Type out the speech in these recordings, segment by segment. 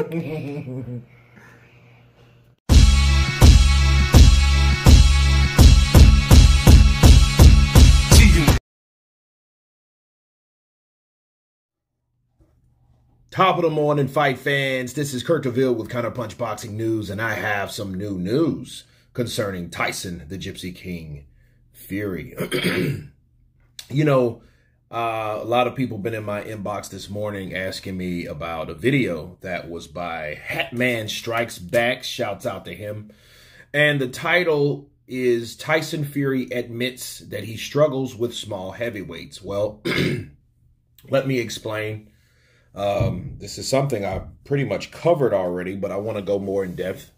Top of the morning, fight fans. This is Kurt DeVille with Counterpunch Boxing News, and I have some new news concerning Tyson, the Gypsy King Fury. You know, a lot of people been in my inbox this morning asking me about a video that was by Hatman Strikes Back. Shouts out to him. And the title is Tyson Fury Admits That He Struggles with Small Heavyweights. Well, let me explain. This is something I pretty much covered already, but I want to go more in depth.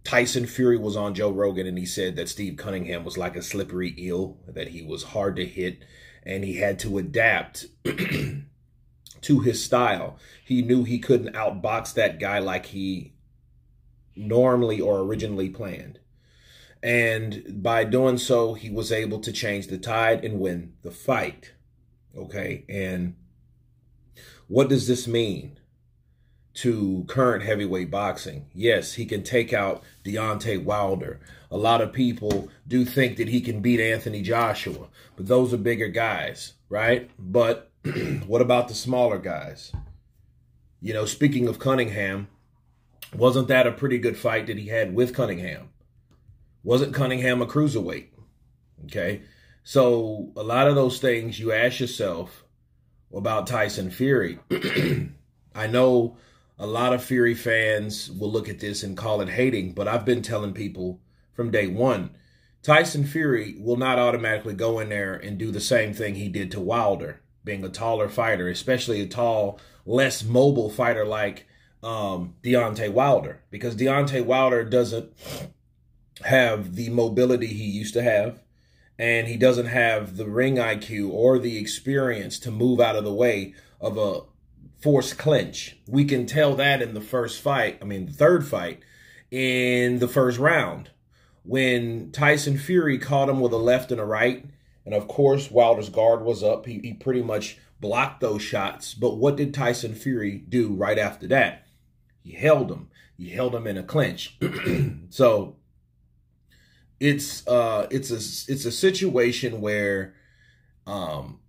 Tyson Fury was on Joe Rogan, and he said that Steve Cunningham was like a slippery eel, that he was hard to hit, and he had to adapt to his style. He knew he couldn't outbox that guy like he normally or originally planned. And by doing so, he was able to change the tide and win the fight. Okay, and what does this mean to current heavyweight boxing? Yes, he can take out Deontay Wilder. A lot of people do think that he can beat Anthony Joshua, but those are bigger guys, right? But what about the smaller guys? You know, speaking of Cunningham, wasn't that a pretty good fight that he had with Cunningham? Wasn't Cunningham a cruiserweight? Okay, so a lot of those things you ask yourself about Tyson Fury. I know a lot of Fury fans will look at this and call it hating, but I've been telling people from day one, Tyson Fury will not automatically go in there and do the same thing he did to Wilder, being a taller fighter, especially a tall, less mobile fighter like Deontay Wilder, because Deontay Wilder doesn't have the mobility he used to have. And he doesn't have the ring IQ or the experience to move out of the way of a forced clinch. We can tell that in the first fight, the third fight, in the first round, when Tyson Fury caught him with a left and a right. And of course, Wilder's guard was up. He pretty much blocked those shots. But what did Tyson Fury do right after that? He held him. He held him in a clinch. So it's a situation where Oleksandr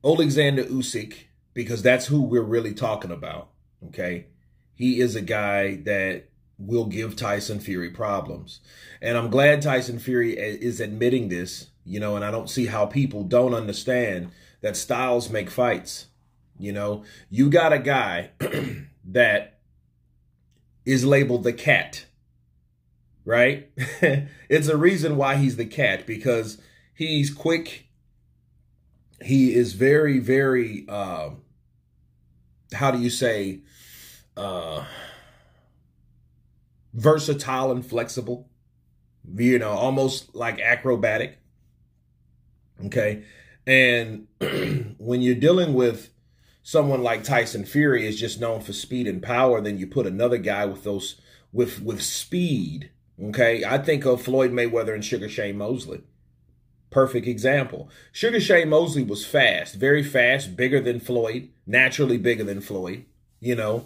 Usyk, because that's who we're really talking about, okay? He is a guy that will give Tyson Fury problems. And I'm glad Tyson Fury is admitting this, you know, and I don't see how people don't understand that styles make fights. You know, you got a guy that is labeled the cat, right? It's a reason why he's the cat, because he's quick. He is very, very, how do you say, versatile and flexible, you know, almost like acrobatic. Okay. And when you're dealing with someone like Tyson Fury is just known for speed and power, then you put another guy with those, with speed. Okay, I think of Floyd Mayweather and Sugar Shane Mosley. Perfect example. Sugar Shane Mosley was fast, very fast, bigger than Floyd, naturally bigger than Floyd, you know.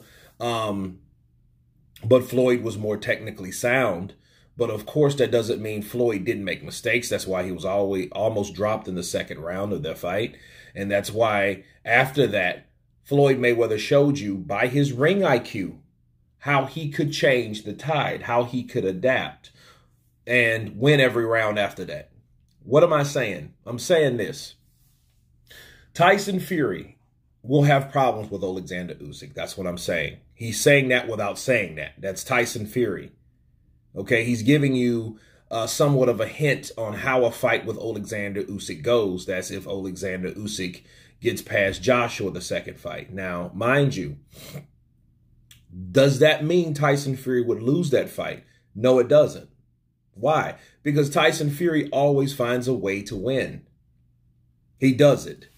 But Floyd was more technically sound. But of course, that doesn't mean Floyd didn't make mistakes. That's why he was always almost dropped in the second round of their fight. And that's why after that, Floyd Mayweather showed you by his ring IQ how he could change the tide, how he could adapt and win every round after that. What am I saying? I'm saying this. Tyson Fury will have problems with Oleksandr Usyk. That's what I'm saying. He's saying that without saying that. That's Tyson Fury. Okay, he's giving you somewhat of a hint on how a fight with Oleksandr Usyk goes. That's if Oleksandr Usyk gets past Joshua the second fight. Now, mind you, does that mean Tyson Fury would lose that fight? No, it doesn't. Why? Because Tyson Fury always finds a way to win. He does it.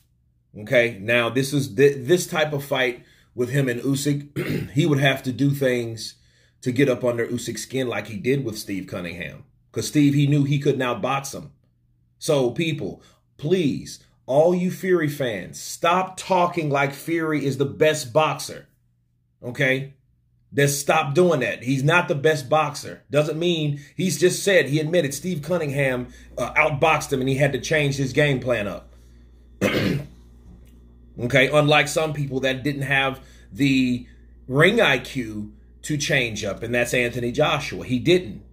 Okay? Now, this is this type of fight with him and Usyk. He would have to do things to get up under Usyk's skin like he did with Steve Cunningham. Because Steve, he knew he couldn't outbox him. So, people, please, all you Fury fans, stop talking like Fury is the best boxer. Okay? Just stop doing that. He's not the best boxer. Doesn't mean, he's just said, he admitted Steve Cunningham outboxed him and he had to change his game plan up. Okay? Unlike some people that didn't have the ring IQ to change up, and that's Anthony Joshua. He didn't.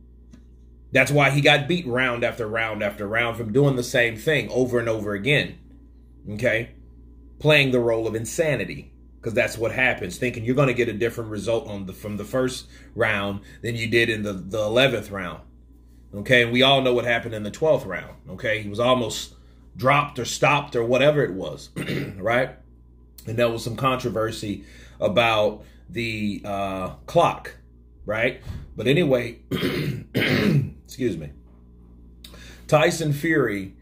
That's why he got beat round after round after round from doing the same thing over and over again. Okay? Playing the role of insanity. Because that's what happens. Thinking you're going to get a different result from the first round than you did in the 11th round. Okay? And we all know what happened in the 12th round. Okay? He was almost dropped or stopped or whatever it was. Right? And there was some controversy about the clock. Right? But anyway, excuse me. Tyson Fury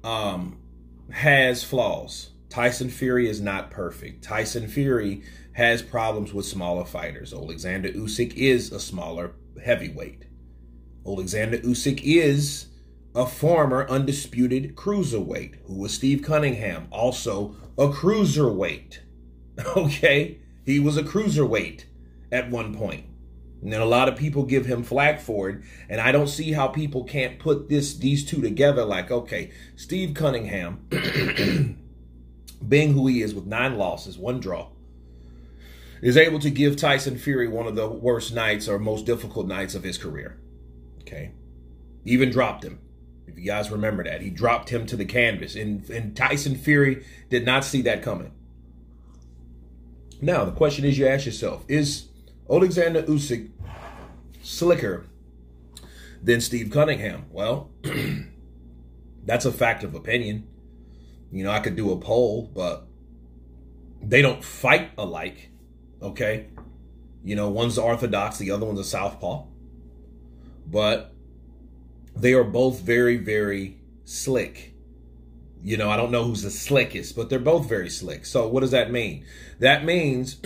has flaws. Tyson Fury is not perfect. Tyson Fury has problems with smaller fighters. Oleksandr Usyk is a smaller heavyweight. Oleksandr Usyk is a former undisputed cruiserweight, who was Steve Cunningham, also a cruiserweight. Okay? He was a cruiserweight at one point. And then a lot of people give him flack for it. And I don't see how people can't put these two together like, okay, Steve Cunningham, being who he is with 9 losses, 1 draw, is able to give Tyson Fury one of the worst nights or most difficult nights of his career. Okay? Even dropped him. If you guys remember that. He dropped him to the canvas. And Tyson Fury did not see that coming. Now, the question is, you ask yourself, is Oleksandr Usyk slicker than Steve Cunningham? Well, that's a fact of opinion. You know, I could do a poll, but they don't fight alike, okay? You know, one's orthodox, the other one's a southpaw. But they are both very, very slick. You know, I don't know who's the slickest, but they're both very slick. So what does that mean? That means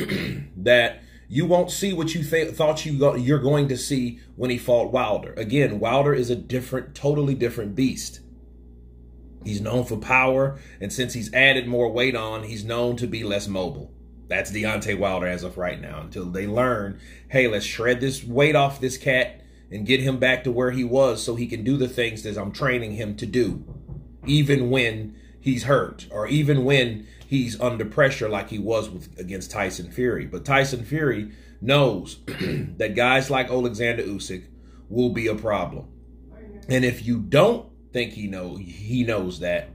that you won't see what you thought you're going to see when he fought Wilder. Again, Wilder is a totally different beast. He's known for power, and since he's added more weight on, he's known to be less mobile. That's Deontay Wilder as of right now, until they learn, hey, let's shred this weight off this cat and get him back to where he was so he can do the things that I'm training him to do, even when he's hurt or even when he's under pressure like he was against Tyson Fury. But Tyson Fury knows that guys like Oleksandr Usyk will be a problem. And if you don't think he knows that,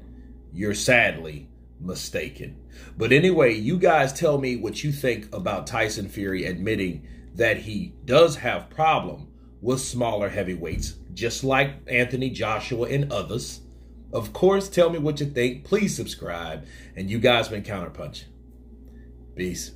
you're sadly mistaken. But anyway, you guys tell me what you think about Tyson Fury admitting that he does have problem with smaller heavyweights, just like Anthony Joshua and others. Of course, tell me what you think. Please subscribe. And you guys been Counterpunch. Peace.